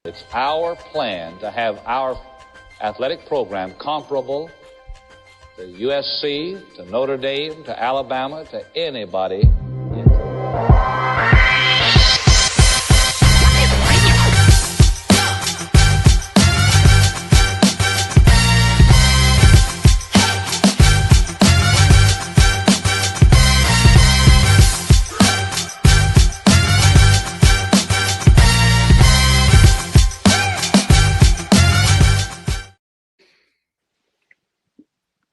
It's our plan to have our athletic program comparable to USC, to Notre Dame, to Alabama, to anybody.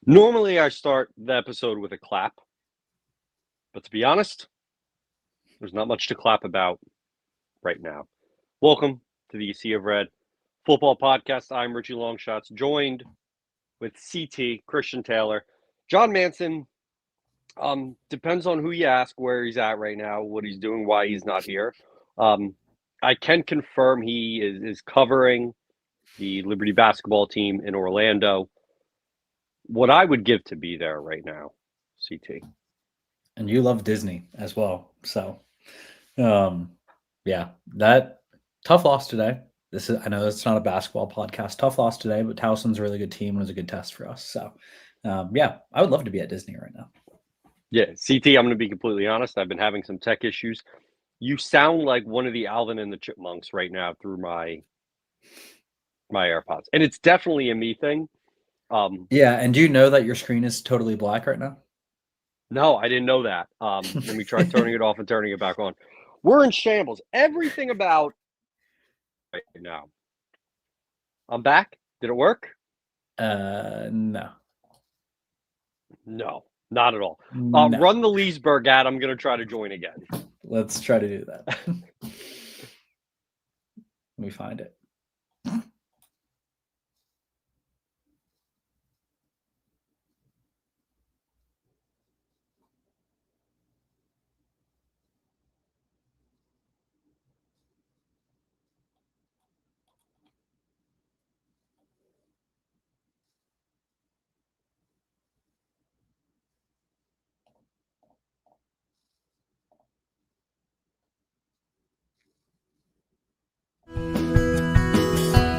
Normally, I start the episode with a clap, but to be honest, there's not much to clap about right now. Welcome to the Sea of Red Football Podcast. I'm Richie Longshots, joined with CT, Christian Taylor. John Manson, depends on who you ask where he's at right now, what he's doing, why he's not here. I can confirm he is covering the Liberty basketball team in Orlando. What I would give to be there right now, CT. And you love Disney as well. So, yeah, that tough loss today. I know it's not a basketball podcast. Tough loss today, but Towson's a really good team and it was a good test for us. So, yeah, I would love to be at Disney right now. Yeah, CT, I'm going to be completely honest. I've been having some tech issues. You sound like one of the Alvin and the Chipmunks right now through my AirPods. And it's definitely a me thing. Yeah, and do you know that your screen is totally black right now? No, I didn't know that. Let me try turning it off and turning it back on. We're in shambles. Everything about right now. I'm back. Did it work? No. No, not at all. No. Run the Leesburg ad. I'm going to try to join again. Let's try to do that. Let me find it.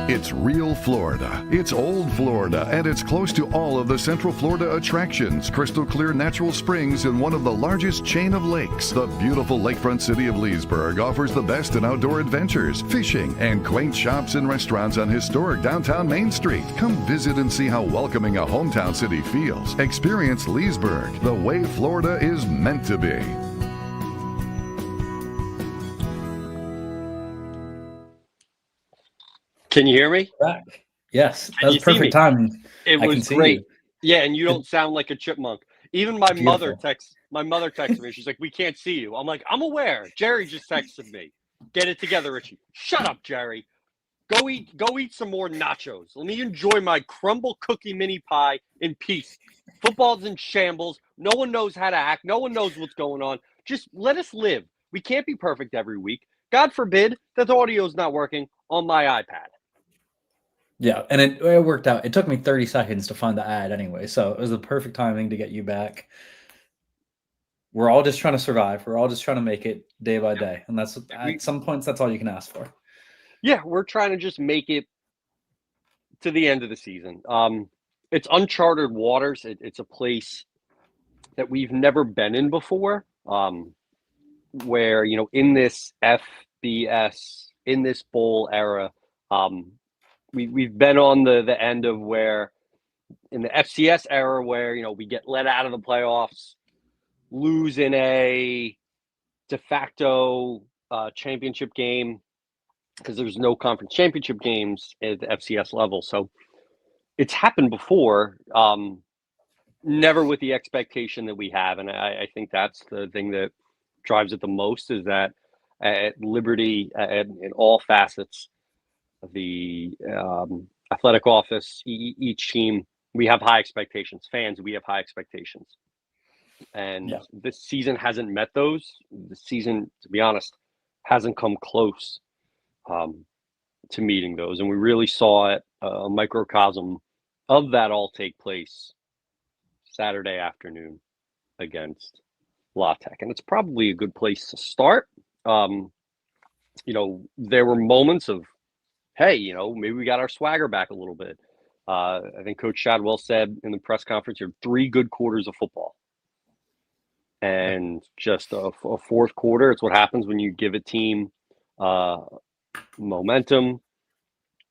It's real Florida. It's old Florida, and it's close to all of the Central Florida attractions. Crystal clear natural springs in one of the largest chain of lakes. The beautiful lakefront city of Leesburg offers the best in outdoor adventures, fishing, and quaint shops and restaurants on historic downtown Main Street. Come visit and see how welcoming a hometown city feels. Experience Leesburg the way Florida is meant to be. Can you hear me? Back. Yes, that was perfect timing. It was great. Yeah, and you don't sound like a chipmunk. Even my mother texted me. She's like, "We can't see you." I'm like, "I'm aware." Jerry just texted me. Get it together, Richie. Shut up, Jerry. Go eat some more nachos. Let me enjoy my crumble cookie mini pie in peace. Football's in shambles. No one knows how to act. No one knows what's going on. Just let us live. We can't be perfect every week. God forbid that the audio's not working on my iPad. Yeah, and it worked out. It took me 30 seconds to find the ad anyway, so it was the perfect timing to get you back. We're all just trying to survive. We're all just trying to make it day by day, and that's at some points that's all you can ask for. Yeah, we're trying to just make it to the end of the season. It's uncharted waters. It's a place that we've never been in before, where, in this FBS, in this bowl era, we've been on the end of where in the FCS era where, we get let out of the playoffs, lose in a de facto championship game because there's no conference championship games at the FCS level. So it's happened before, never with the expectation that we have. And I think that's the thing that drives it the most, is that at Liberty, in all facets, the athletic office, each team, we have high expectations. Fans, we have high expectations. And this season hasn't met those. The season, to be honest, hasn't come close to meeting those. And we really saw it, a microcosm of that all take place Saturday afternoon against La Tech. And it's probably a good place to start. There were moments of hey, maybe we got our swagger back a little bit. I think Coach Shadwell said in the press conference, you have 3 good quarters of football. And just a fourth quarter, it's what happens when you give a team momentum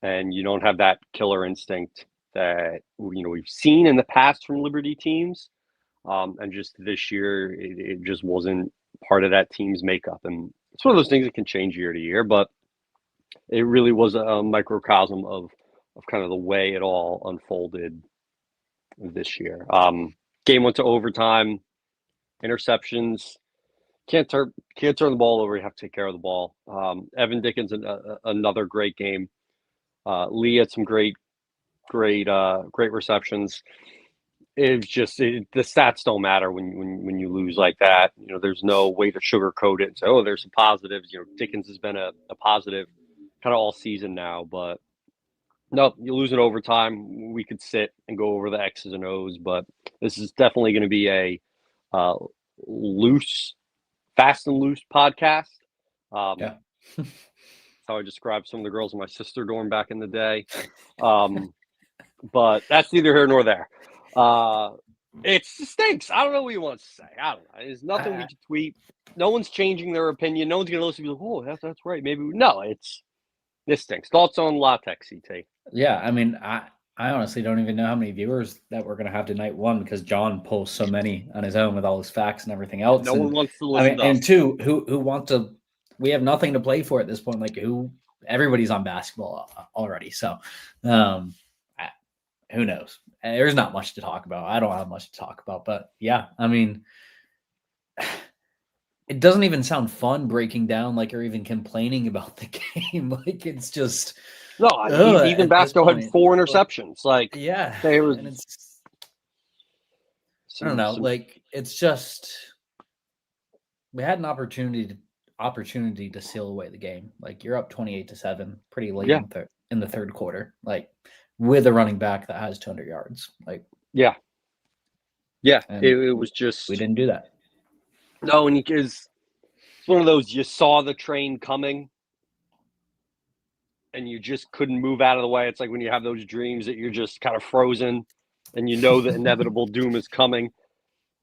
and you don't have that killer instinct that we've seen in the past from Liberty teams. And just this year, it just wasn't part of that team's makeup. And it's one of those things that can change year to year, but it really was a microcosm of kind of the way it all unfolded this year. Game went to overtime, interceptions. Can't turn the ball over. You have to take care of the ball. Evan Dickens, another great game. Lee had some great receptions. It's just the stats don't matter when you lose like that. There's no way to sugarcoat it and say, oh, there's some positives. Dickens has been a positive kind of all season now, but no, you lose in overtime. We could sit and go over the X's and O's, but this is definitely going to be a fast and loose podcast. Yeah. That's how I described some of the girls in my sister dorm back in the day. But that's neither here nor there. It stinks. I don't know what you want to say. I don't know. There's nothing we can tweet. No one's changing their opinion. No one's going to listen and be like, oh, that's right. Maybe this stinks. Thoughts on latex, CT? Yeah, I mean, I honestly don't even know how many viewers that we're going to have tonight. One, because John posts so many on his own with all his facts and everything else. No one wants to listen to us. And two, who want to? We have nothing to play for at this point. Like everybody's on basketball already. So, who knows? There's not much to talk about. I don't have much to talk about, but yeah, I mean, it doesn't even sound fun breaking down or even complaining about the game. It's just Ethan Vasco had 4 interceptions. Yeah, they were. I don't know. It's just we had an opportunity to seal away the game. You're up 28-7, pretty late in the third quarter. With a running back that has 200 yards. Yeah. It was just we didn't do that. No, and it's one of those you saw the train coming and you just couldn't move out of the way. It's like when you have those dreams that you're just kind of frozen and the inevitable doom is coming.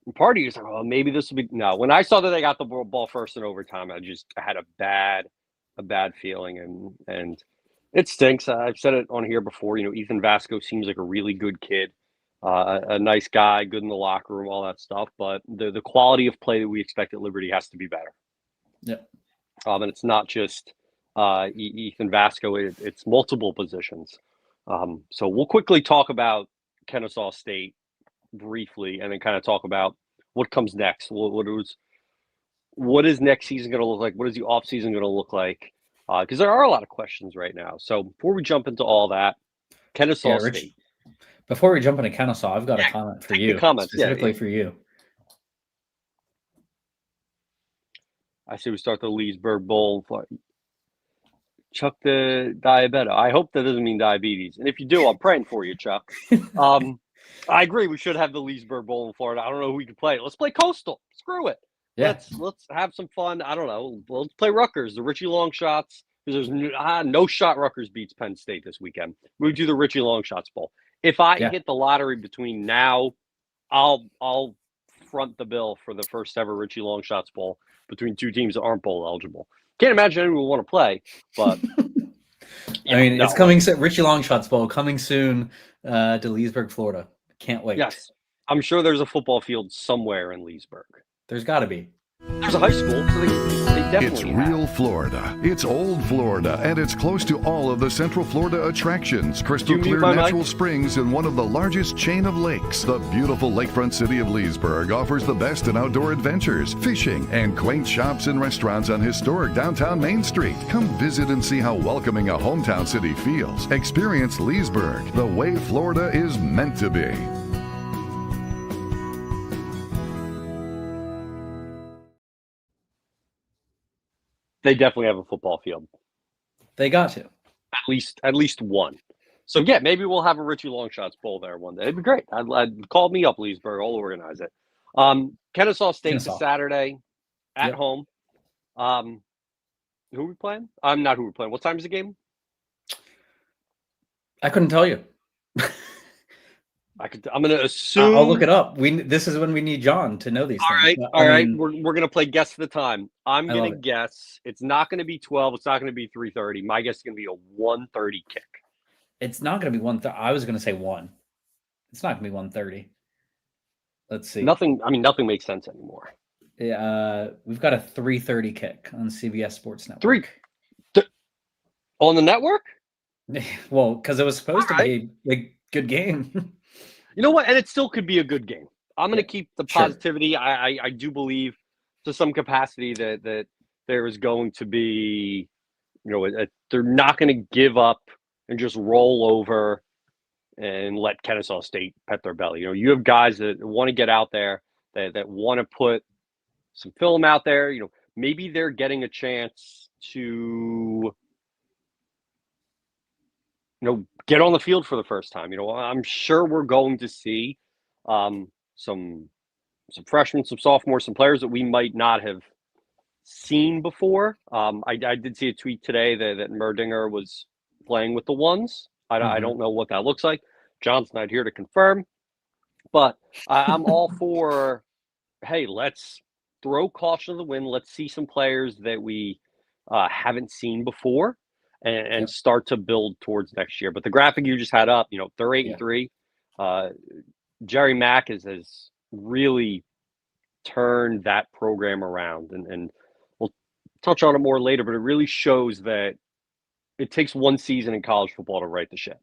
And part of you is like, oh, maybe this will be. No, when I saw that they got the ball first in overtime, I had a bad feeling, and it stinks. I've said it on here before. Ethan Vasco seems like a really good kid, a nice guy, good in the locker room, all that stuff. But the quality of play that we expect at Liberty has to be better. Yep. And it's not just Ethan Vasco; it's multiple positions. So we'll quickly talk about Kennesaw State briefly, and then kind of talk about what comes next. What is next season going to look like? What is the off season going to look like? Because there are a lot of questions right now. So before we jump into all that, Kennesaw State. Before we jump into Kennesaw, I've got a comment for you. Specifically for you. I say we start the Leesburg Bowl. Chuck the diabetic. I hope that doesn't mean diabetes. And if you do, I'm praying for you, Chuck. I agree. We should have the Leesburg Bowl in Florida. I don't know who we can play. Let's play Coastal. Screw it. Yeah. Let's have some fun. I don't know. Let's play Rutgers, the Richie Long shots. Because there's no shot Rutgers beats Penn State this weekend. We do the Richie Long shots bowl. If I hit the lottery between now, I'll front the bill for the first ever Richie Long shots bowl between 2 teams that aren't bowl eligible. Can't imagine anyone will want to play, but it's coming soon. Richie Long shots bowl coming soon to Leesburg, Florida. Can't wait. Yes, I'm sure there's a football field somewhere in Leesburg. There's got to be. There's a high school, so they definitely It's real Florida. It's old Florida, and it's close to all of the Central Florida attractions. Crystal clear natural springs in one of the largest chain of lakes. The beautiful lakefront city of Leesburg offers the best in outdoor adventures, fishing, and quaint shops and restaurants on historic downtown Main Street. Come visit and see how welcoming a hometown city feels. Experience Leesburg the way Florida is meant to be. They definitely have a football field. They got to. At least one. So, yeah, maybe we'll have a Richie Longshots Bowl there one day. It'd be great. I'd call me up, Leesburg. I'll organize it. Kennesaw State is Saturday at home. Who are we playing? Not who we're playing. What time is the game? I couldn't tell you. I'm going to assume. I'll look it up. This is when we need John to know these things. All right. We're going to play guess the time. I'm I going love to it. guess it's not going to be 12. It's not going to be 3:30. My guess is going to be a 1:30 kick. It's not going to be 1:30. I was going to say 1. It's not going to be 1:30. Let's see. Nothing makes sense anymore. We've got a 3:30 kick on CBS Sports Network. 3 on the network? Well, because it was supposed to be a good game. You know what? And it still could be a good game. I'm going to keep the Sure. positivity. I do believe to some capacity that there is going to be, they're not going to give up and just roll over and let Kennesaw State pet their belly. You have guys that want to get out there, that want to put some film out there. Maybe they're getting a chance to get on the field for the first time. I'm sure we're going to see some freshmen, some sophomores, some players that we might not have seen before. I did see a tweet today that Merdinger was playing with the ones. I don't know what that looks like. John's not here to confirm, but I'm all for, hey, let's throw caution to the wind. Let's see some players that we haven't seen before. And start to build towards next year. But the graphic you just had up, they're 8-3. Jerry Mack has really turned that program around, and we'll touch on it more later. But it really shows that it takes one season in college football to right the ship.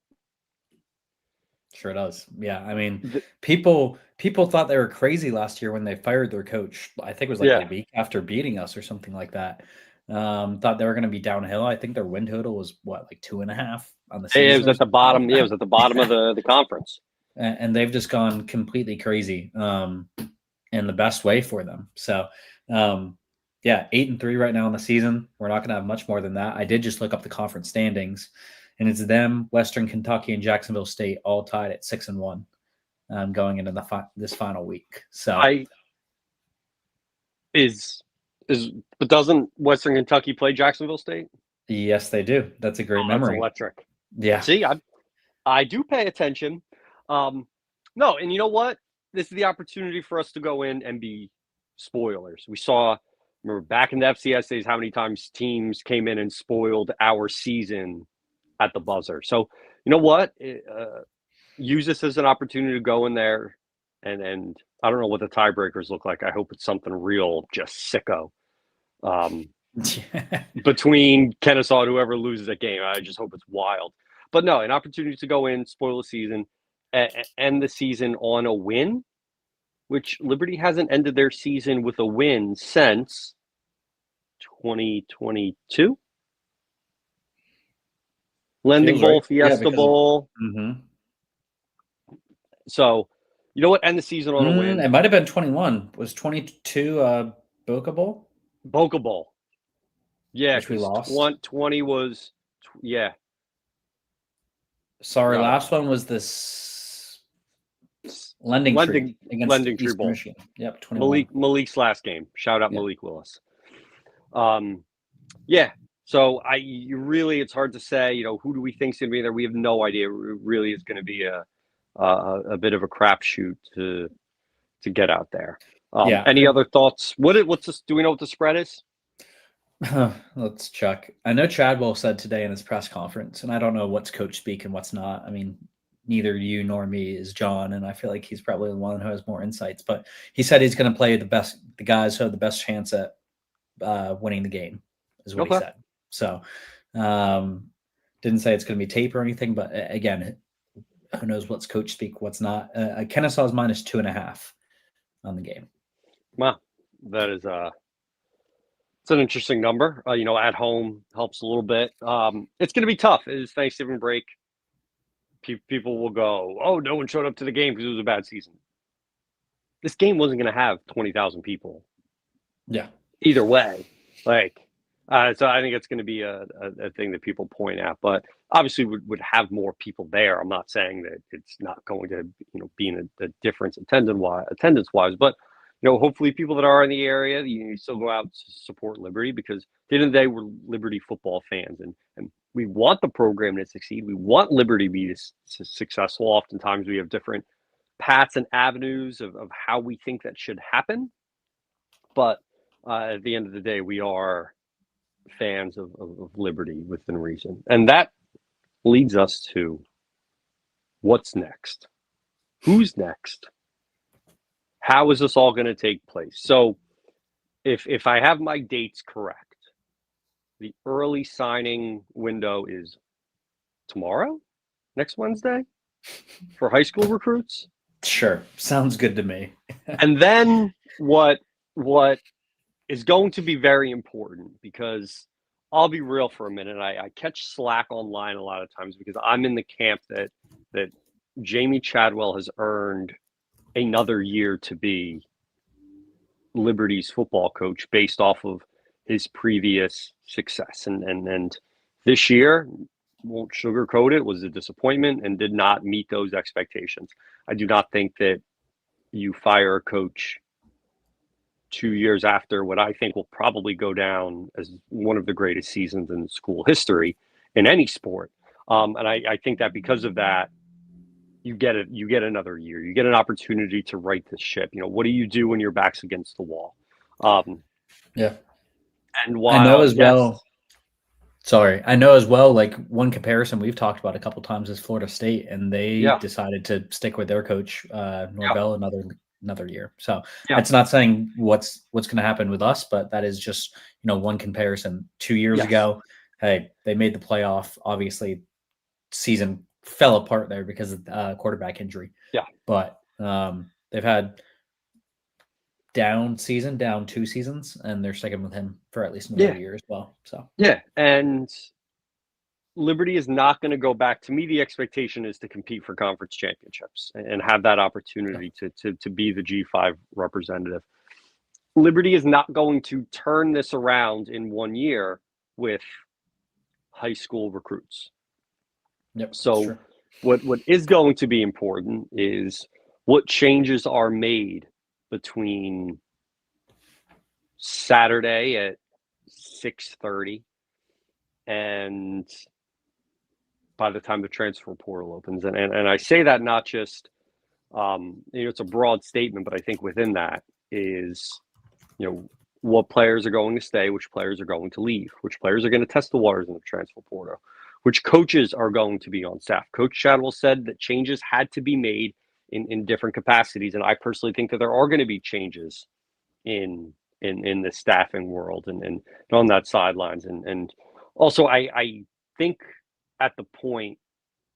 Sure does. Yeah, I mean, people thought they were crazy last year when they fired their coach. I think it was like a week after beating us or something like that. Thought they were going to be downhill. I think their win total was like 2.5 on the season. It was at the bottom. Yeah, it was at the bottom of the conference. And they've just gone completely crazy in the best way for them. So, 8-3 right now in the season. We're not going to have much more than that. I did just look up the conference standings, and it's them, Western Kentucky, and Jacksonville State all tied at 6-1 going into this final week. So, but doesn't Western Kentucky play Jacksonville State? Yes, they do. That's a great memory. That's electric. Yeah. See, I do pay attention. No, and you know what? This is the opportunity for us to go in and be spoilers. Remember back in the FCS days, how many times teams came in and spoiled our season at the buzzer. So, you know what? Use this as an opportunity to go in there and I don't know what the tiebreakers look like. I hope it's something real, just sicko. Between Kennesaw and whoever loses that game. I just hope it's wild. But no, an opportunity to go in, spoil the season, end the season on a win, which Liberty hasn't ended their season with a win since 2022. Lending Bowl, Fiesta Bowl. So, you know what? End the season on a win. It might have been 21. Was 22 Boca Bowl? Boca Bowl. Yeah, which we lost. 20 was, Sorry, last one was this Lending Tree against Lending Tree East Bowl. Michigan. Yep, 21. Malik's last game. Shout out Malik Willis. So it's hard to say, who do we think's going to be there? We have no idea. It really is going to be a bit of a crapshoot to get out there. Any other thoughts? What's this? Do we know what the spread is? Let's check. I know Chadwell said today in his press conference, and I don't know what's coach speak and what's not. I mean, neither you nor me is John, and I feel like he's probably the one who has more insights. But he said he's going to play the guys who have the best chance at winning the game, is what he said. So, didn't say it's going to be tape or anything, but again, who knows what's coach speak, what's not. Kennesaw's minus 2.5 on the game. Wow, that is it's an interesting number. At home helps a little bit. It's going to be tough. It is Thanksgiving break. People will go, oh, no one showed up to the game because it was a bad season. This game wasn't going to have 20,000 people. Yeah. Either way. So I think it's going to be a thing that people point out. But obviously would have more people there. I'm not saying that it's not going to be in a difference attendance-wise. But hopefully people that are in the area, you still go out to support Liberty because at the end of the day, we're Liberty football fans. And We want the program to succeed. We want Liberty to be successful. Oftentimes we have different paths and avenues of how we think that should happen. But at the end of the day, we are fans of Liberty within reason. And that leads us to what's next? Who's next? How is this all going to take place? So if I have my dates correct, the early signing window is tomorrow, next Wednesday, for high school recruits. Sure. Sounds good to me. And then what is going to be very important, because I'll be real for a minute. I catch slack online a lot of times because I'm in the camp that Jamie Chadwell has earned another year to be Liberty's football coach based off of his previous success. And this year, won't sugarcoat it, was a disappointment and did not meet those expectations. I do not think that you fire a coach 2 years after what I think will probably go down as one of the greatest seasons in school history in any sport. And I think that because of that, you get another year. You get an opportunity to right this ship. What do you do when your back's against the wall? Yeah. And while I know as well. Sorry, I know as well. Like, one comparison we've talked about a couple times is Florida State, and they decided to stick with their coach Norvell another year. So it's not saying what's going to happen with us, but that is just one comparison. 2 years ago, hey, they made the playoff. Obviously, season fell apart there because of quarterback injury. Yeah, but they've had down 2 seasons, and they're sticking with him for at least another year as well. So and Liberty is not going to go back. To me, the expectation is to compete for conference championships and have that opportunity to be the G5 representative. Liberty is not going to turn this around in 1 year with high school recruits. Yep. So what is going to be important is what changes are made between Saturday at 6:30 and by the time the transfer portal opens. And I say that not just, it's a broad statement, but I think within that is, what players are going to stay, which players are going to leave, which players are going to test the waters in the transfer portal, which coaches are going to be on staff. Coach Chadwell said that changes had to be made in different capacities. And I personally think that there are going to be changes in the staffing world and on that sidelines. And also I think at the point,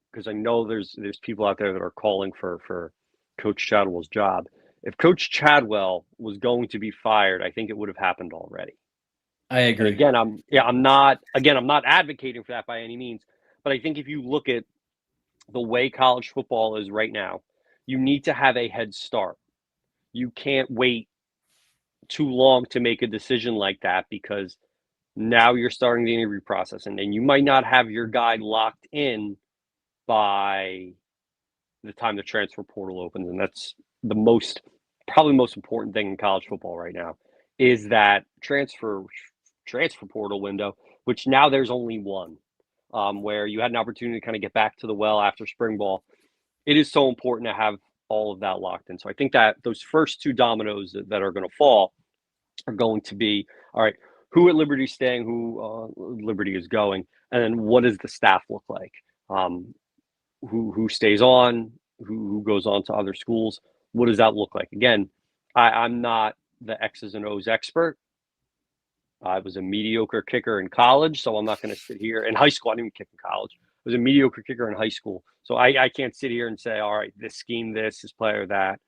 because I know there's people out there that are calling for Coach Chadwell's job. If Coach Chadwell was going to be fired, I think it would have happened already. I agree. And again, I'm not advocating for that by any means, but I think if you look at the way college football is right now, you need to have a head start. You can't wait too long to make a decision like that, because now you're starting the interview process and you might not have your guy locked in by the time the transfer portal opens. And that's probably most important thing in college football right now, is that transfer portal window, which now there's only one, where you had an opportunity to kind of get back to the well after spring ball. It is so important to have all of that locked in. So I think that those first two dominoes that are going to fall are going to be, all right, who at Liberty is staying, who Liberty is going, and then what does the staff look like? Who stays on, who goes on to other schools? What does that look like? Again, I'm not the X's and O's expert. I was a mediocre kicker in college, so I'm not going to sit here. In high school, I didn't even kick in college. I was a mediocre kicker in high school. So I can't sit here and say, all right, this scheme, this player, that.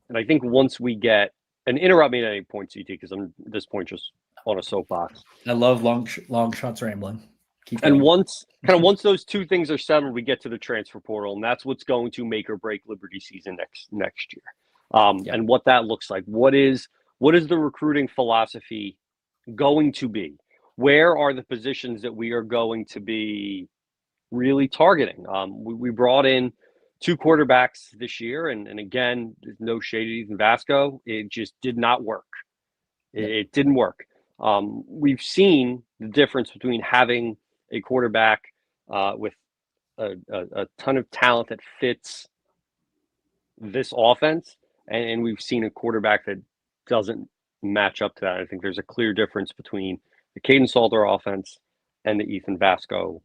And I think once we get, and interrupt me at any point, CT, because I'm at this point just on a soapbox. I love long shots rambling. And once those two things are settled, we get to the transfer portal, and that's what's going to make or break Liberty season next year. And what that looks like. What is the recruiting philosophy going to be? Where are the positions that we are going to be really targeting? We brought in 2 quarterbacks this year, and again, no shade to Ethan Vasco. It just did not work. It didn't work. We've seen the difference between having a quarterback with a ton of talent that fits this offense, and we've seen a quarterback that doesn't match up to that. I think there's a clear difference between the Caden Salter offense and the Ethan Vasco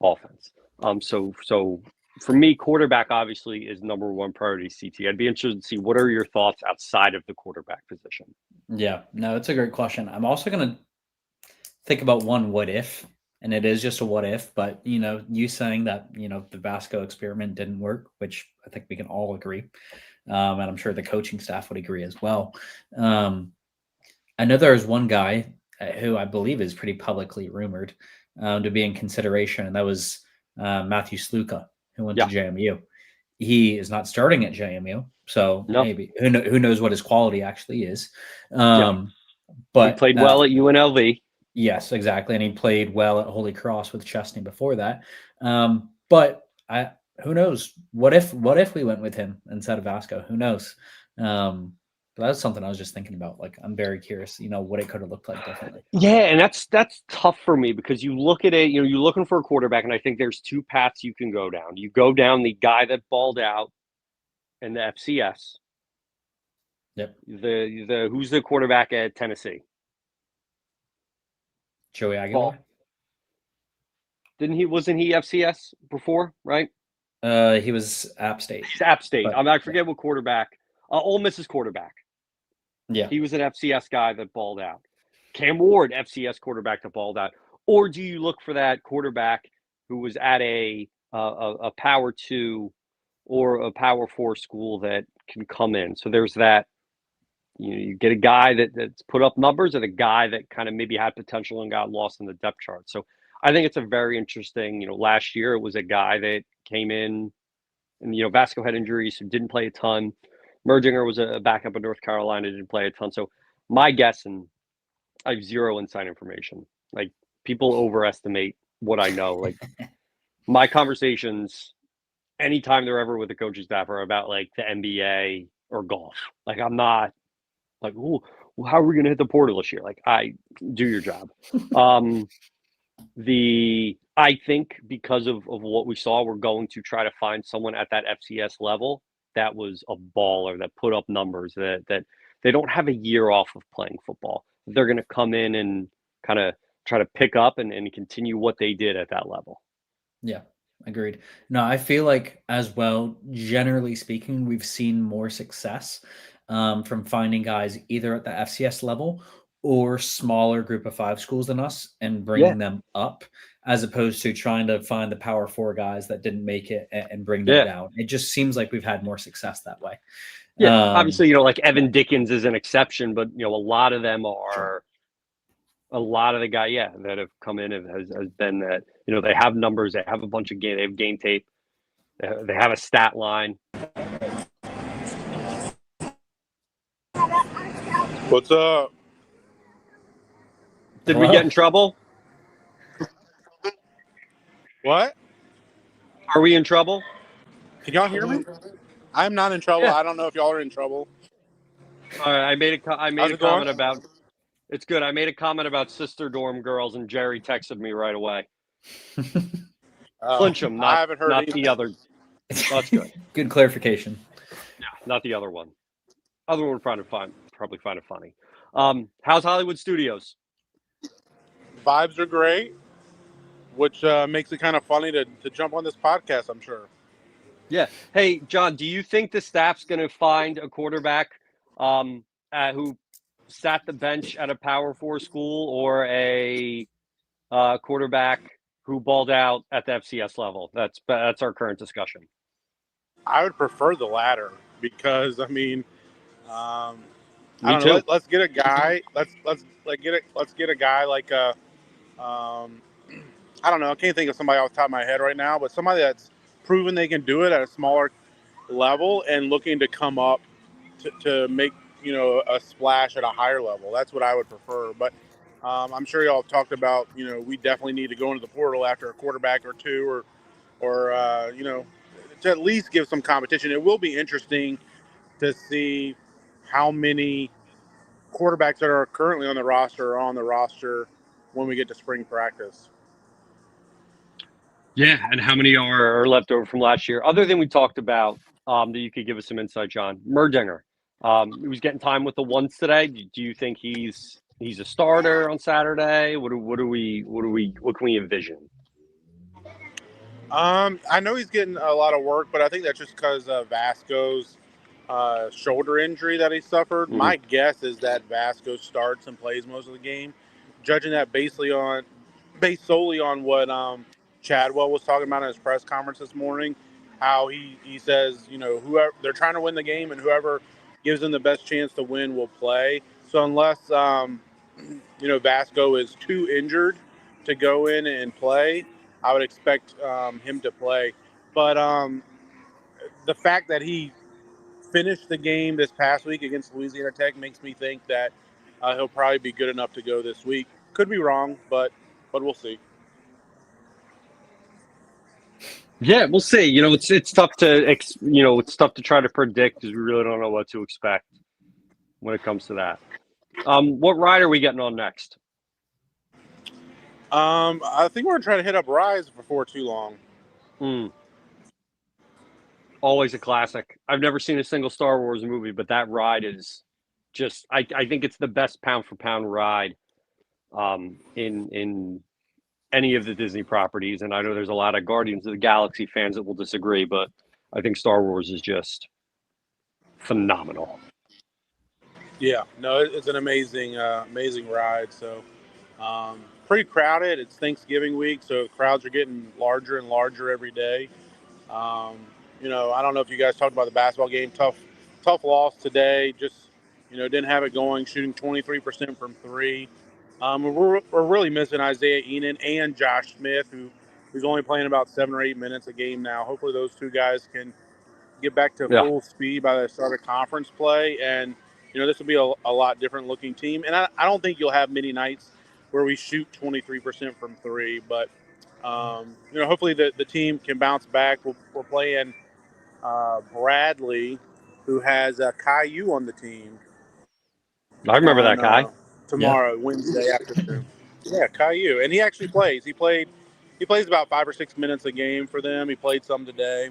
offense. So for me, quarterback obviously is number one priority, CT. I'd be interested to see what are your thoughts outside of the quarterback position. Yeah, no, it's a great question. I'm also going to think about one what if, and it is just a what if, but you saying that, the Vasco experiment didn't work, which I think we can all agree. And I'm sure the coaching staff would agree as well. I know there's one guy who I believe is pretty publicly rumored to be in consideration, and that was Matthew Sluka, who went to JMU. He is not starting at JMU, so maybe who knows what his quality actually is. But he played well at UNLV. Yes, exactly, and he played well at Holy Cross with Chesney before that. But who knows? What if we went with him instead of Vasco? Who knows? But that's something I was just thinking about. Like, I'm very curious, what it could have looked like differently. Yeah, and that's tough for me because you look at it, you're looking for a quarterback, and I think there's two paths you can go down. You go down the guy that balled out in the FCS. Yep. The who's the quarterback at Tennessee? Joey Aguilar. Wasn't he FCS before, right? He was App State. He's App State. I forget what quarterback. Ole Miss's quarterback. Yeah. He was an FCS guy that balled out. Cam Ward, FCS quarterback that balled out. Or do you look for that quarterback who was at a Power 2 or a Power 4 school that can come in? So there's that. You get a guy that's put up numbers and a guy that kind of maybe had potential and got lost in the depth chart. So I think it's a very interesting, last year it was a guy that came in and, Vasco had injuries, so didn't play a ton. Merginger was a backup in North Carolina, didn't play a ton. So my guess, and I have zero inside information, like people overestimate what I know. Like my conversations, anytime they're ever with the coaching staff are about like the NBA or golf. Like I'm not like, oh, well, how are we going to hit the portal this year? Like I do your job. I think because of what we saw, we're going to try to find someone at that FCS level that was a baller, that put up numbers, that they don't have a year off of playing football. They're going to come in and kind of try to pick up and continue what they did at that level. Yeah, agreed. No, I feel like as well, generally speaking, we've seen more success from finding guys either at the FCS level or smaller group of 5 schools than us and bringing them up, as opposed to trying to find the Power 4 guys that didn't make it and bring them down. It just seems like we've had more success that way. Yeah, obviously, like Evan Dickens is an exception, but a lot of them are a lot of the guys, that have come in has been that, they have numbers, they have a bunch of they have game tape, they have a stat line. What's up? Did we get in trouble? What? Are we in trouble? Can y'all hear me? I'm not in trouble. Yeah. I don't know if y'all are in trouble. All right, I made a comment about. It's good. I made a comment about sister dorm girls, and Jerry texted me right away. Clinch them, I haven't heard not the other. That's good. Good clarification. Yeah, not the other one. Other one would probably find it funny. How's Hollywood Studios? Vibes are great, which makes it kind of funny to jump on this podcast, I'm sure. Yeah. Hey, John, do you think the staff's going to find a quarterback who sat the bench at a Power 4 school or a quarterback who balled out at the FCS level? That's our current discussion. I would prefer the latter because, I mean, I Me don't too. know. Let's get a guy. Let's get a guy like I don't know. I can't think of somebody off the top of my head right now, but somebody that's proven they can do it at a smaller level and looking to come up to make a splash at a higher level. That's what I would prefer. But I'm sure y'all have talked about we definitely need to go into the portal after a quarterback or two, or to at least give some competition. It will be interesting to see how many quarterbacks that are currently on the roster are on the roster when we get to spring practice. Yeah, and how many are left over from last year? Other than we talked about, that you could give us some insight, John. Merdinger, he was getting time with the ones today. Do you think he's a starter on Saturday? What can we envision? I know he's getting a lot of work, but I think that's just because of Vasco's shoulder injury that he suffered. Mm-hmm. My guess is that Vasco starts and plays most of the game, judging that based solely on what Chadwell was talking about in his press conference this morning. How he says, whoever they're trying to win the game, and whoever gives them the best chance to win will play. So unless Vasco is too injured to go in and play, I would expect him to play. But the fact that he finished the game this past week against Louisiana Tech makes me think that he'll probably be good enough to go this week. Could be wrong, but we'll see. Yeah, we'll see. It's tough to try to predict because we really don't know what to expect when it comes to that. What ride are we getting on next? I think we're gonna try to hit up Rise before too long. Always a classic. I've never seen a single Star Wars movie, but that ride is just I think it's the best pound for pound ride in any of the Disney properties. And I know there's a lot of Guardians of the Galaxy fans that will disagree, but I think Star Wars is just phenomenal. Yeah, no, it's an amazing ride. So pretty crowded. It's Thanksgiving week, so crowds are getting larger and larger every day. I don't know if you guys talked about the basketball game. Tough loss today. Just, didn't have it going, shooting 23% from three. We're really missing Isaiah Enon and Josh Smith, who's only playing about 7 or 8 minutes a game now. Hopefully those two guys can get back to full speed by the start of conference play. And, this will be a lot different looking team. And I don't think you'll have many nights where we shoot 23% from three. But, hopefully the team can bounce back. We're playing Bradley, who has Caillou on the team. I remember that guy. Tomorrow, Wednesday afternoon. Yeah, Caillou. And he actually plays. He plays about 5 or 6 minutes a game for them. He played some today.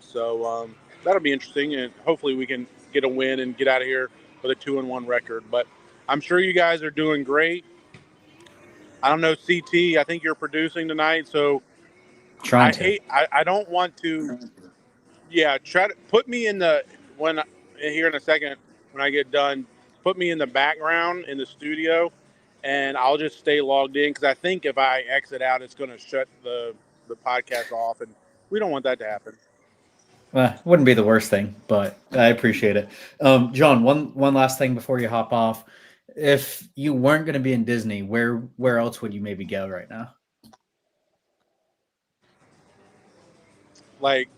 So that'll be interesting. And hopefully we can get a win and get out of here with a 2-1 record. But I'm sure you guys are doing great. I don't know, CT, I think you're producing tonight. So I don't want to. Yeah, try to put me in here in a second when I get done. Put me in the background in the studio, and I'll just stay logged in because I think if I exit out, it's going to shut the podcast off, and we don't want that to happen. Well, it wouldn't be the worst thing, but I appreciate it. John, one last thing before you hop off. If you weren't going to be in Disney, where else would you maybe go right now? Like,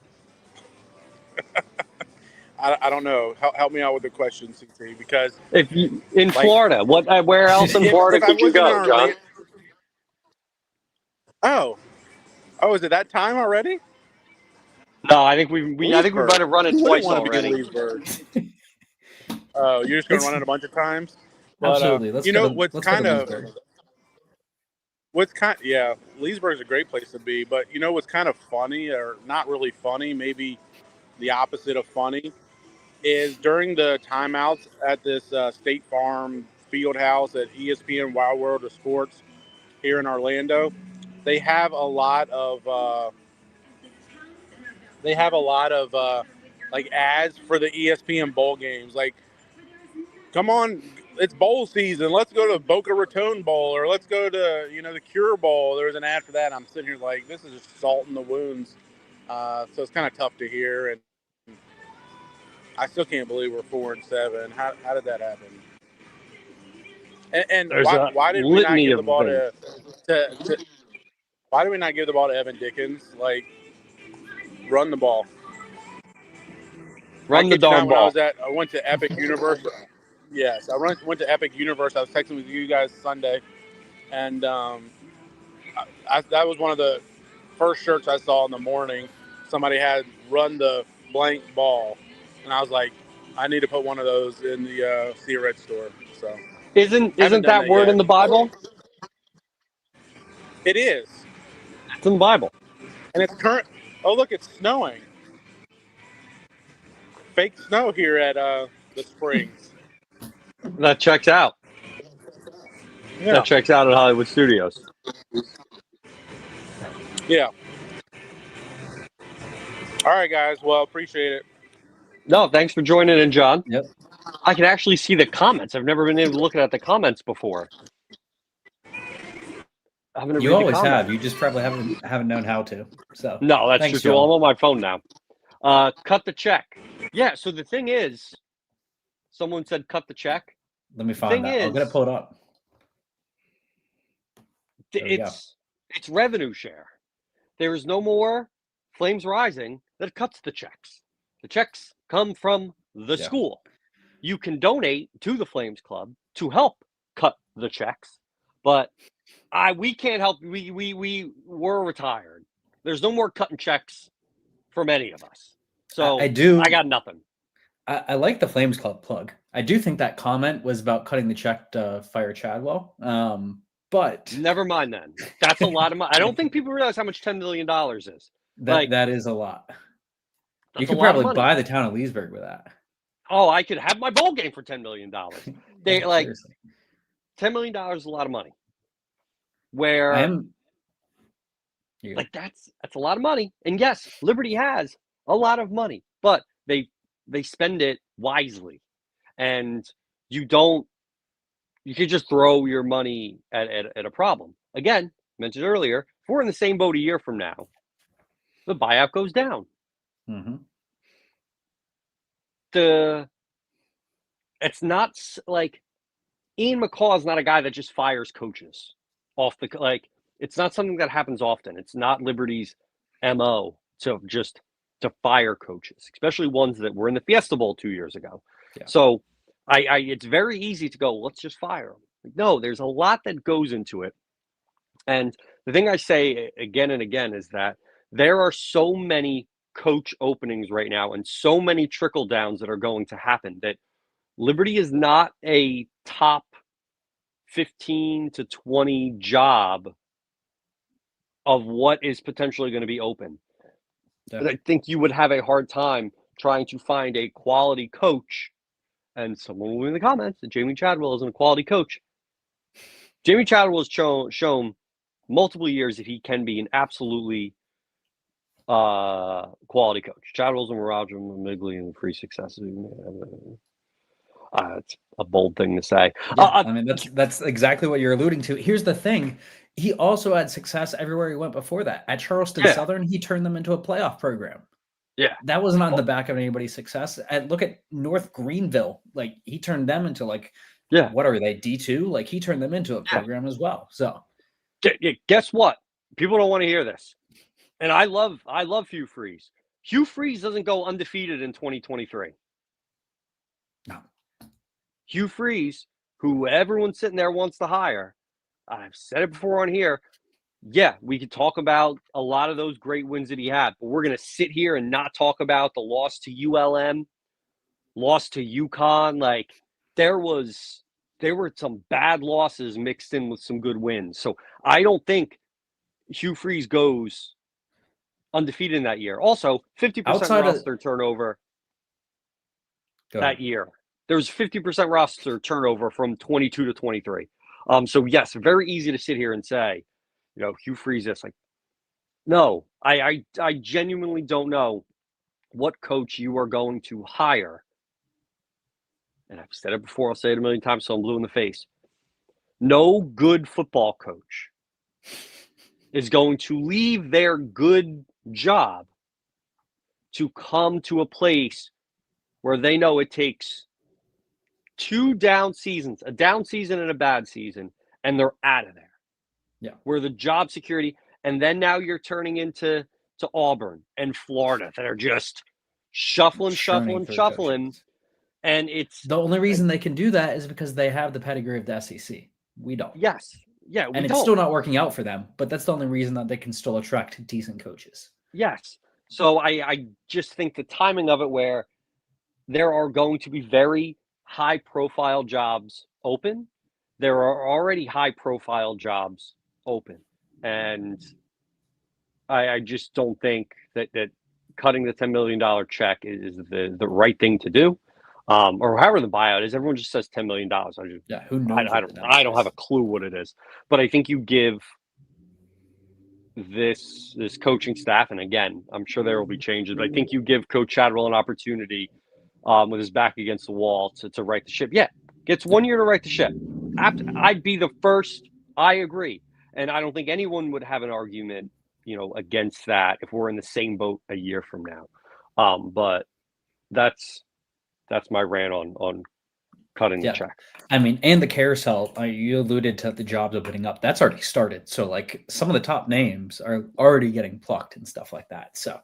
I don't know. Help me out with the question, CT, because if you, in Florida, where else in Florida could you go, John? Oh, is it that time already? No, I think we might have run it twice already. Oh, you're just going to run it a bunch of times? But, absolutely. Leesburg's a great place to be. But what's kind of funny, or not really funny, maybe the opposite of funny, is during the timeouts at this State Farm field house at ESPN Wild World of Sports here in Orlando, they have a lot of like ads for the ESPN bowl games. Like, come on, it's bowl season. Let's go to Boca Raton Bowl, or let's go to the Cure Bowl. There was an ad for that. And I'm sitting here like, this is just salt in the wounds. So it's kind of tough to hear, and I still can't believe we're 4-7. How did that happen? And why did we not give the ball why did we not give the ball to Evan Dickens? Like, run the ball. Run the darn ball. I went to Epic Universe. Yes, I went to Epic Universe. I was texting with you guys Sunday, and that was one of the first shirts I saw in the morning. Somebody had run the blank ball, and I was like, I need to put one of those in the See Red store. So isn't that word in the Bible? It is. It's in the Bible. And it's current. Oh, look, it's snowing. Fake snow here at the Springs. That checks out. Yeah. That checks out at Hollywood Studios. Yeah. All right, guys. Well, appreciate it. No, thanks for joining in, John. Yep. I can actually see the comments. I've never been able to look at the comments before. I'm gonna You read the always comments. have. You just probably haven't known how to. So No, that's Thanks, just John. I'm on my phone now. Cut the check. Yeah, so the thing is, someone said cut the check. let me thing find that. I'll get it is- pulled up. There we go. It's revenue share. There is no more Flames Rising that cuts the checks. The checks come from the Yeah. school. You can donate to the Flames Club to help cut the checks, but we can't help. We're retired. There's no more cutting checks from any of us. So I do. I got nothing. I like the Flames Club plug. I do think that comment was about cutting the check to fire Chadwell. But Never mind then. That's a lot of money. I don't think people realize how much $10 million is. that is a lot. You That's could a lot of probably money. buy the town of Leesburg with that. Oh, I could have my bowl game for $10 million. They Yeah, like seriously. $10 million is a lot of money. Where I am. You- like that's a lot of money. And yes, Liberty has a lot of money, but they spend it wisely. And you could just throw your money at a problem. Again, mentioned earlier, if we're in the same boat a year from now, the buyout goes down. Mhm. It's not like Ian McCaw is not a guy that just fires coaches off the like. It's not something that happens often. It's not Liberty's MO to fire coaches, especially ones that were in the Fiesta Bowl 2 years ago. Yeah. So it's very easy to go, let's just fire them. Like, no, there's a lot that goes into it. And the thing I say again and again is that there are so many coach openings right now and so many trickle downs that are going to happen that Liberty is not a top 15 to 20 job of what is potentially going to be open. Yeah. But I think you would have a hard time trying to find a quality coach. And someone will in the comments that Jamie Chadwell isn't a quality coach. Jamie Chadwell has shown multiple years that he can be an absolutely quality coach. Chadwell's a Mirage and Migley and free success. It's a bold thing to say. Yeah, I mean, that's exactly what you're alluding to. Here's the thing. He also had success everywhere he went before that. At Charleston Southern, he turned them into a playoff program. Yeah. That was not in the back of anybody's success. And look at North Greenville. Like, he turned them into, like, what are they, D2? Like, he turned them into a program as well. So guess what? People don't want to hear this. And I love Hugh Freeze. Hugh Freeze doesn't go undefeated in 2023. No. Hugh Freeze, who everyone sitting there wants to hire, I've said it before on here. Yeah, we could talk about a lot of those great wins that he had, but we're going to sit here and not talk about the loss to ULM, loss to UConn. Like, there were some bad losses mixed in with some good wins. So I don't think Hugh Freeze goes undefeated in that year. Also, 50% roster turnover that year. There was 50% roster turnover from 22 to 23. So yes, very easy to sit here and say, Hugh Freeze is like, no, I genuinely don't know what coach you are going to hire. And I've said it before, I'll say it a million times, so I'm blue in the face. No good football coach is going to leave their good job to come to a place where they know it takes 2 down seasons, a down season and a bad season, and they're out of there. Yeah. Where the job security, and then now you're turning into Auburn and Florida that are just shuffling. And it's the only reason they can do that is because they have the pedigree of the SEC. We don't. Yes. Yeah. And it's still not working out for them, but that's the only reason that they can still attract decent coaches. Yes. So I just think the timing of it, where there are going to be very high profile jobs open. There are already high profile jobs open. And I just don't think that cutting the $10 million check is the right thing to do. Or however the buyout is. Everyone just says $10 million. Who knows? I don't have a clue what it is. But I think you give this coaching staff, and again, I'm sure there will be changes, but I think you give Coach Chadwell an opportunity with his back against the wall to right the ship. Yeah, gets 1 year to right the ship. I'd be the first. I agree. And I don't think anyone would have an argument, against that if we're in the same boat a year from now. But that's my rant on cutting the check. I mean, and the carousel, you alluded to the jobs opening up. That's already started. So, like, some of the top names are already getting plucked and stuff like that. So,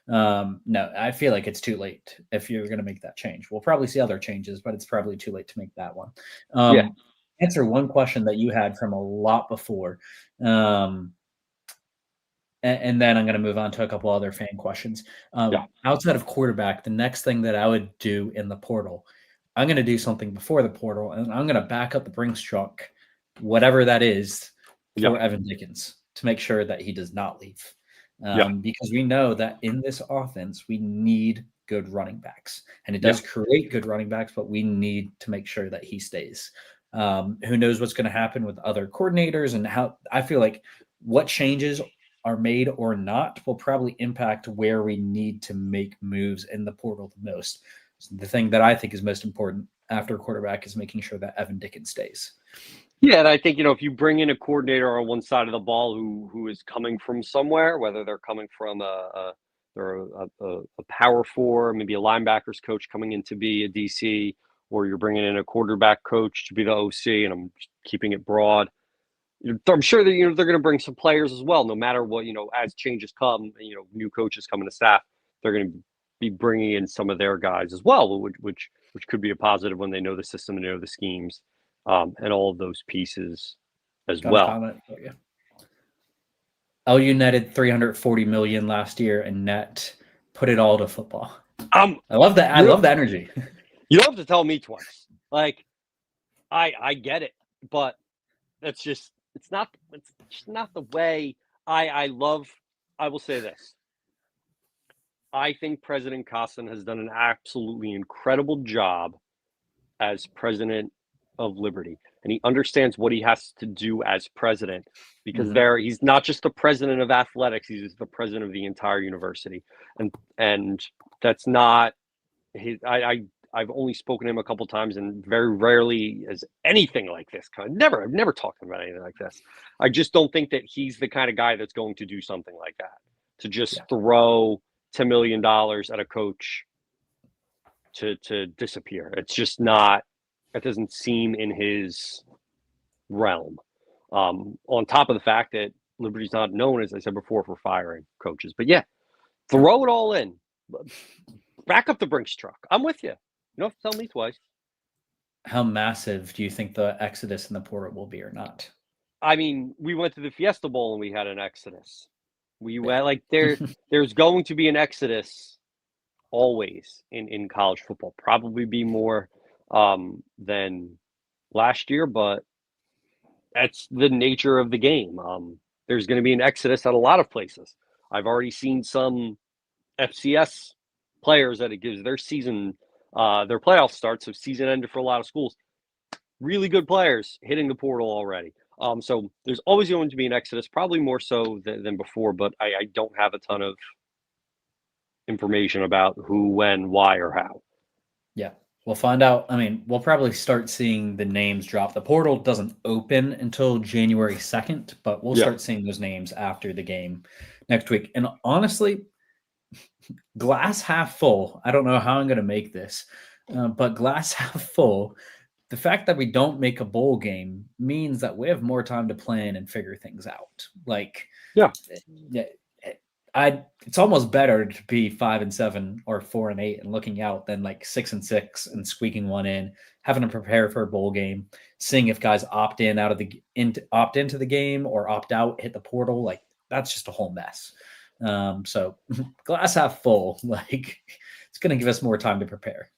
no, I feel like it's too late if you're going to make that change. We'll probably see other changes, but it's probably too late to make that one. Answer one question that you had from a lot before. And then I'm going to move on to a couple other fan questions. Outside of quarterback, the next thing that I would do in the portal, I'm going to do something before the portal, and I'm going to back up the Brinks truck, whatever that is, for Evan Dickens to make sure that he does not leave. Because we know that in this offense, we need good running backs. And it does create good running backs, but we need to make sure that he stays. Who knows what's going to happen with other coordinators, and how I feel like what changes are made or not will probably impact where we need to make moves in the portal the most. So the thing that I think is most important after quarterback is making sure that Evan Dickens stays. Yeah, and I think, if you bring in a coordinator on one side of the ball who is coming from somewhere, whether they're coming from a power four, maybe a linebackers coach coming in to be a DC, or you're bringing in a quarterback coach to be the OC, and I'm keeping it broad. I'm sure that they're going to bring some players as well, no matter what, as changes come, new coaches come into staff, they're going to be bringing in some of their guys as well, which could be a positive when they know the system and know the schemes, and all of those pieces as well. LU netted $340 million last year, and net put it all to football. I love that. I love the energy. You don't have to tell me twice. Like, I get it, but it's just not the way I will say this. I think President Costin has done an absolutely incredible job as president of Liberty, and he understands what he has to do as president, because he's not just the president of athletics; he's the president of the entire university, and that's not his. I've only spoken to him a couple times, and very rarely is anything like this. I've never talked about anything like this. I just don't think that he's the kind of guy that's going to do something like that, to just throw $10 million at a coach to disappear. It's just not. It doesn't seem in his realm. On top of the fact that Liberty's not known, as I said before, for firing coaches. But throw it all in. Back up the Brinks truck. I'm with you. You don't have to tell me twice. How massive do you think the exodus in the portal will be or not? I mean, we went to the Fiesta Bowl and we had an exodus. We went there's going to be an exodus always in college football. Probably be more than last year, but that's the nature of the game. There's going to be an exodus at a lot of places. I've already seen some FCS players that it gives their season, their playoff starts, so season ended for a lot of schools. Really good players hitting the portal already. So there's always going to be an exodus, probably more so than before, but I don't have a ton of information about who, when, why, or how. Yeah, we'll find out. I mean, we'll probably start seeing the names drop. The portal doesn't open until January 2nd, but we'll start seeing those names after the game next week. And honestly, glass half full. I don't know how I'm going to make this, but glass half full. The fact that we don't make a bowl game means that we have more time to plan and figure things out. It's almost better to be 5-7 or 4-8 and looking out than 6-6 and squeaking one in, having to prepare for a bowl game, seeing if guys opt into the game or opt out, hit the portal. That's just a whole mess. So glass half full, it's going to give us more time to prepare.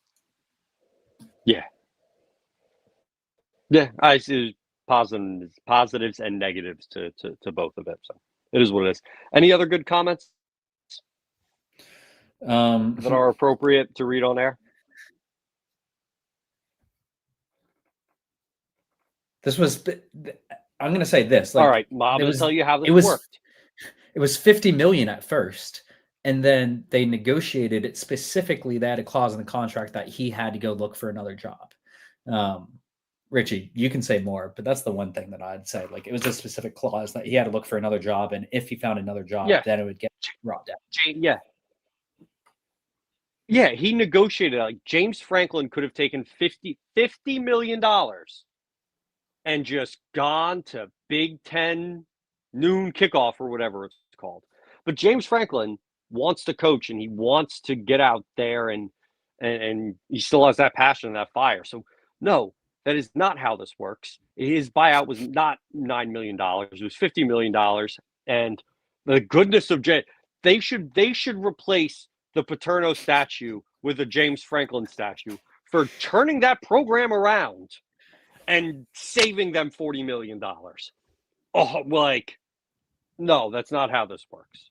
Yeah, I see positives and negatives to both of it. So It is what it is. Any other good comments that that are appropriate to read on air? I'm going to say this. All right, I'm going to tell you how this worked. It was $50 million at first, and then they negotiated it specifically. They had a clause in the contract that he had to go look for another job. Richie, you can say more, but that's the one thing that I'd say. Like, it was a specific clause that he had to look for another job, and if he found another job, then it would get dropped out. Yeah, he negotiated. Like, James Franklin could have taken $50 million and just gone to Big Ten noon kickoff or whatever it's called. But James Franklin wants to coach, and he wants to get out there, and he still has that passion and that fire. So no, that is not how this works. His buyout was not $9 million. It was $50 million. And the goodness of they should replace the Paterno statue with a James Franklin statue for turning that program around and saving them $40 million. Oh, like, no, that's not how this works.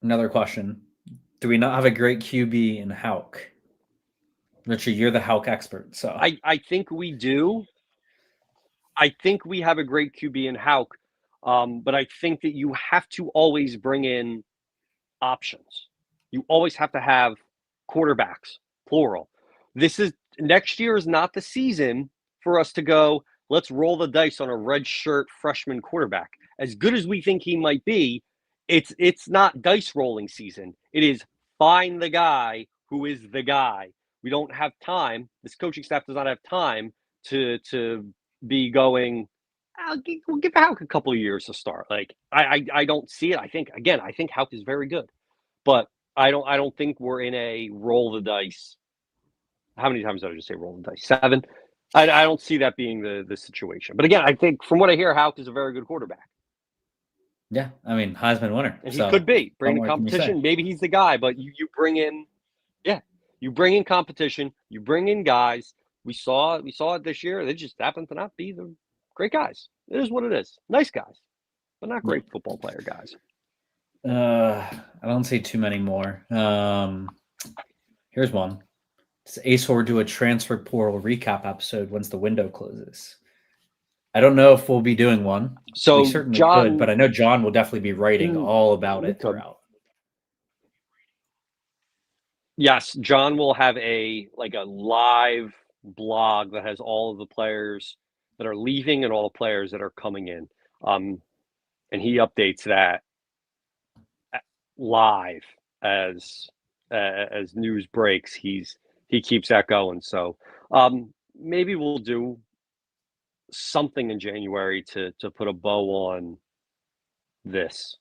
Another question. Do we not have a great QB in Houck? Richard, you're the Houck expert. So I think we do. I think we have a great QB in Houck, but I think that you have to always bring in options. You always have to have quarterbacks, plural. Next year is not the season for us to go, let's roll the dice on a red shirt freshman quarterback. As good as we think he might be, it's not dice rolling season. It is find the guy who is the guy. We don't have time. This coaching staff does not have time to be going, we'll give Houck a couple of years to start. Like, I don't see it. I think Houck is very good, but I don't think we're in a roll the dice. How many times did I just say roll the dice? 7. I don't see that being the situation. But again, I think from what I hear, Houck is a very good quarterback. Yeah, I mean, Heisman winner. And he could be. Bring the competition. Maybe he's the guy, but you bring in, you bring in competition. You bring in guys. We saw it this year. They just happen to not be the great guys. It is what it is. Nice guys, but not great football player guys. I don't see too many more. Here's one. Does ASOR do a transfer portal recap episode once the window closes? I don't know if we'll be doing one. So we certainly could, but I know John will definitely be writing all about it throughout. Yes, John will have a live blog that has all of the players that are leaving and all the players that are coming in. And he updates that live as news breaks. He keeps that going. So maybe we'll do something in January to put a bow on this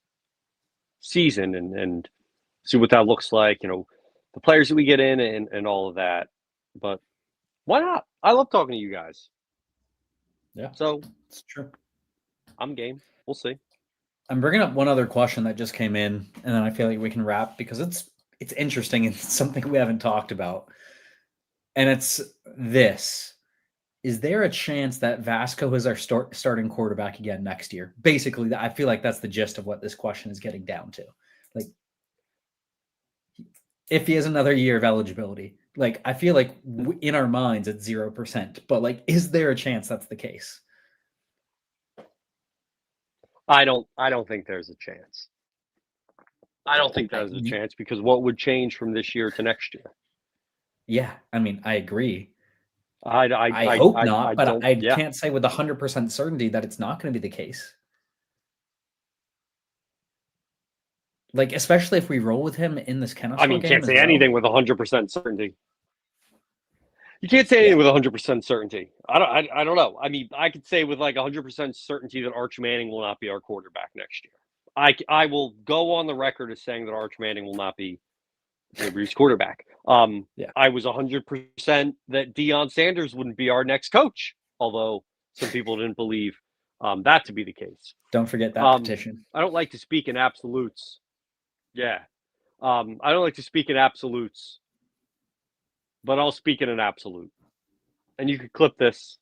season and see what that looks like. The players that we get in and all of that. But why not? I love talking to you guys. Yeah. So it's true. I'm game. We'll see. I'm bringing up one other question that just came in, and then I feel like we can wrap because it's interesting and it's something we haven't talked about. And it's this. Is there a chance that Vasco is our starting quarterback again next year? Basically, I feel like that's the gist of what this question is getting down to. Like, if he has another year of eligibility, like, I feel like in our minds it's 0%, but like, is there a chance that's the case? I don't think there's a chance. I don't think there's a chance because what would change from this year to next year? Yeah, I mean, I agree. I hope not, but I can't say with 100% certainty that it's not going to be the case. Like, especially if we roll with him in this Kennesaw game. You can't say anything with 100% certainty. You can't say anything with 100% certainty. I don't know. I mean, I could say with like 100% certainty that Arch Manning will not be our quarterback next year. I will go on the record as saying that Arch Manning will not be Liberty's quarterback. I was 100% that Deion Sanders wouldn't be our next coach, although some people didn't believe that to be the case. Don't forget that petition. I don't like to speak in absolutes. Yeah. I don't like to speak in absolutes, but I'll speak in an absolute. And you could clip this.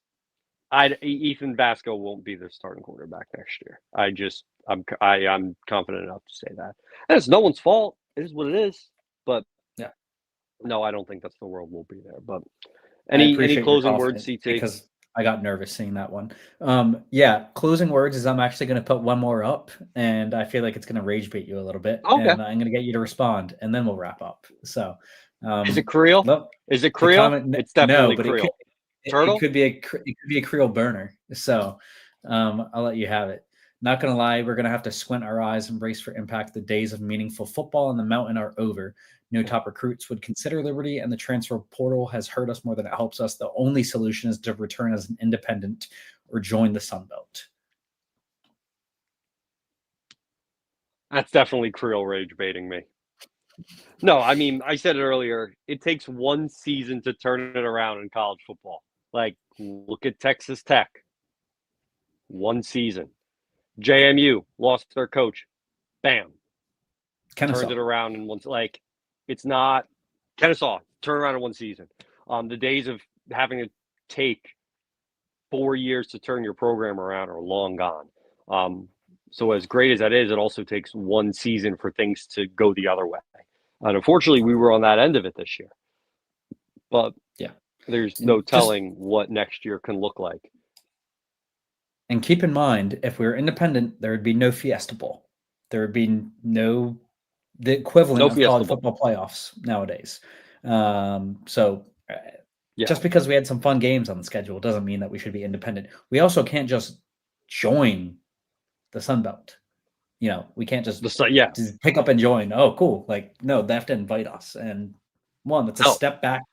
Ethan Vasco won't be the starting quarterback next year. I'm confident enough to say that. And it's no one's fault. It is what it is. But Yeah. no, I don't think that's the world will be there. But I any appreciate your closing words, confidence, CT? because I got nervous seeing that one. Yeah, closing words is I'm actually going to put one more up, and I feel like it's going to rage bait you a little bit, Okay. and I'm going to get you to respond, and then we'll wrap up. So, is it Creel? Well, is it Creel? It's definitely but Creel. It could be a Creel burner. So, I'll let you have it. Not going to lie, we're going to have to squint our eyes and brace for impact. The days of meaningful football on the mountain are over. No top recruits would consider Liberty, and the transfer portal has hurt us more than it helps us. The only solution is to return as an independent or join the Sun Belt. That's definitely Creel rage baiting me. No, I mean, I said it earlier. It takes one season to turn it around in college football. Like, look at Texas Tech. One season. JMU lost their coach. Bam. Turned it around in one. Like, it's not Kennesaw. Turn around in one season. The days of having to take 4 years to turn your program around are long gone. So as great as that is, it also takes one season for things to go the other way. And unfortunately, we were on that end of it this year. But yeah, there's no telling what next year can look like. And keep in mind, if we were independent, there would be no Fiesta Bowl. There would be the equivalent of college football playoffs nowadays. Just because we had some fun games on the schedule doesn't mean that we should be independent. We also can't just join the Sun Belt. You know, we can't just pick up and join. Oh, cool. Like, no, they have to invite us. And that's a step back.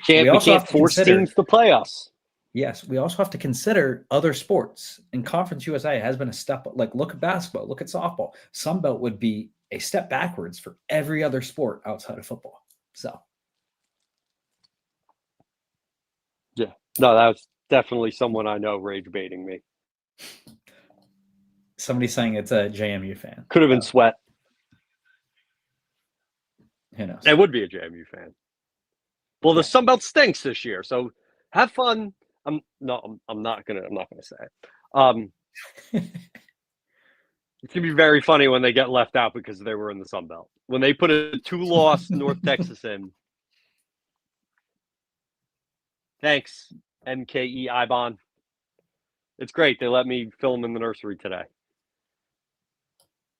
We can't force teams to play us. Yes, we also have to consider other sports. And Conference USA has been a step. Like, look at basketball, look at softball. Sun Belt would be a step backwards for every other sport outside of football. So, yeah, no, that was definitely someone I know rage baiting me. Somebody's saying it's a JMU fan. Could have been Sweat. Who knows? It would be a JMU fan. Well, the Sun Belt stinks this year, so have fun. I'm not gonna say it. It's gonna be very funny when they get left out because they were in the Sun Belt. When they put a 2-loss North Texas in. Thanks, MKE Ibon. It's great. They let me film in the nursery today.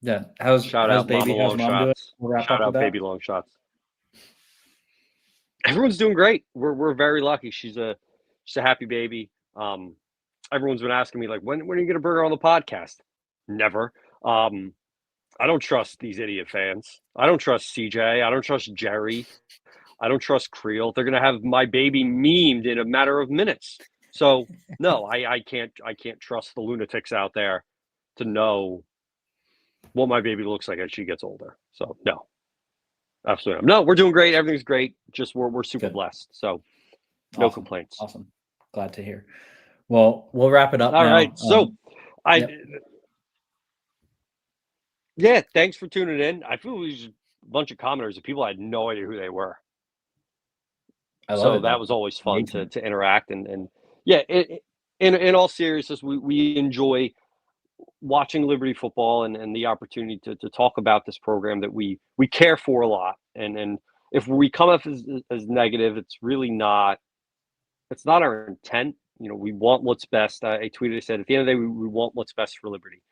Yeah. How's baby? How's mom doing? We'll wrap up with that. Baby long shots. Everyone's doing great. We're very lucky. She's a happy baby. Everyone's been asking me, like, when are you going to bring her on the podcast? Never. I don't trust these idiot fans. I don't trust CJ. I don't trust Jerry. I don't trust Creel. They're going to have my baby memed in a matter of minutes. So no, I can't trust the lunatics out there to know what my baby looks like as she gets older. So no, absolutely not. No, we're doing great. Everything's great. Just we're super blessed. So no complaints. Awesome. Glad to hear. Well, we'll wrap it up. All now. right. So thanks for tuning in. I feel there's a bunch of commenters of people I had no idea who they were. So that was always fun to interact and in all seriousness, we enjoy watching Liberty football and the opportunity to talk about this program that we care for a lot. And if we come up as negative, it's really not. It's not our intent. You know, we want what's best. I tweeted, I said, at the end of the day, we want what's best for Liberty.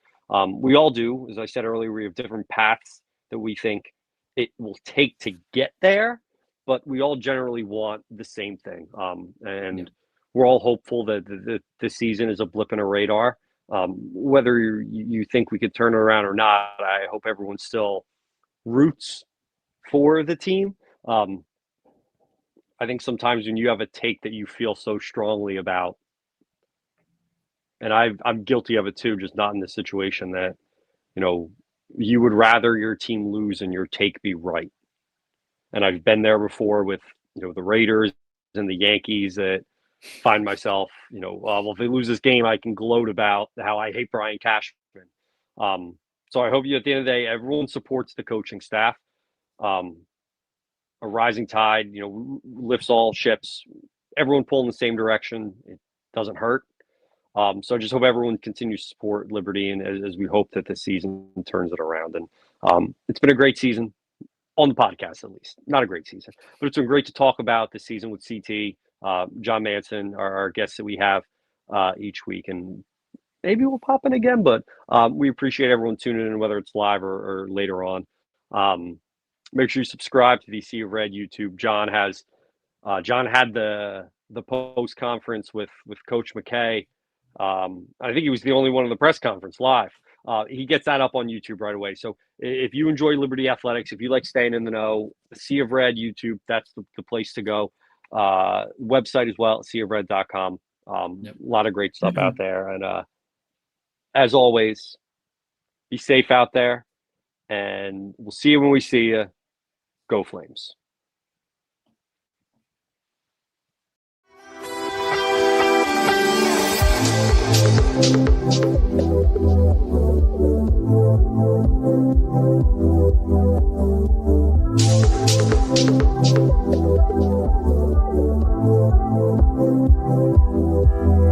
We all do. As I said earlier, we have different paths that we think it will take to get there, but we all generally want the same thing. We're all hopeful that the season is a blip in a radar. Whether you think we could turn it around or not, I hope everyone still roots for the team. I think sometimes when you have a take that you feel so strongly about, and I'm guilty of it too, just not in this situation, that, you know, you would rather your team lose and your take be right. And I've been there before with, you know, the Raiders and the Yankees that find myself, you know, well, if they lose this game, I can gloat about how I hate Brian Cashman. So I hope at the end of the day, everyone supports the coaching staff. A rising tide, you know, lifts all ships. Everyone pulling the same direction. It doesn't hurt. So I just hope everyone continues to support Liberty, and as we hope that this season turns it around. And it's been a great season on the podcast, at least. Not a great season, but it's been great to talk about the season with CT, John Manson, our guests that we have each week. And maybe we'll pop in again, but we appreciate everyone tuning in, whether it's live or later on. Make sure you subscribe to the Sea of Red YouTube. John had the post conference with Coach McKay. I think he was the only one in the press conference live. He gets that up on YouTube right away. So if you enjoy Liberty Athletics, if you like staying in the know, the Sea of Red YouTube, that's the place to go. Website as well, seaofred.com. A lot of great stuff out there. And as always, be safe out there. And we'll see you when we see you. Go Flames. Thank you.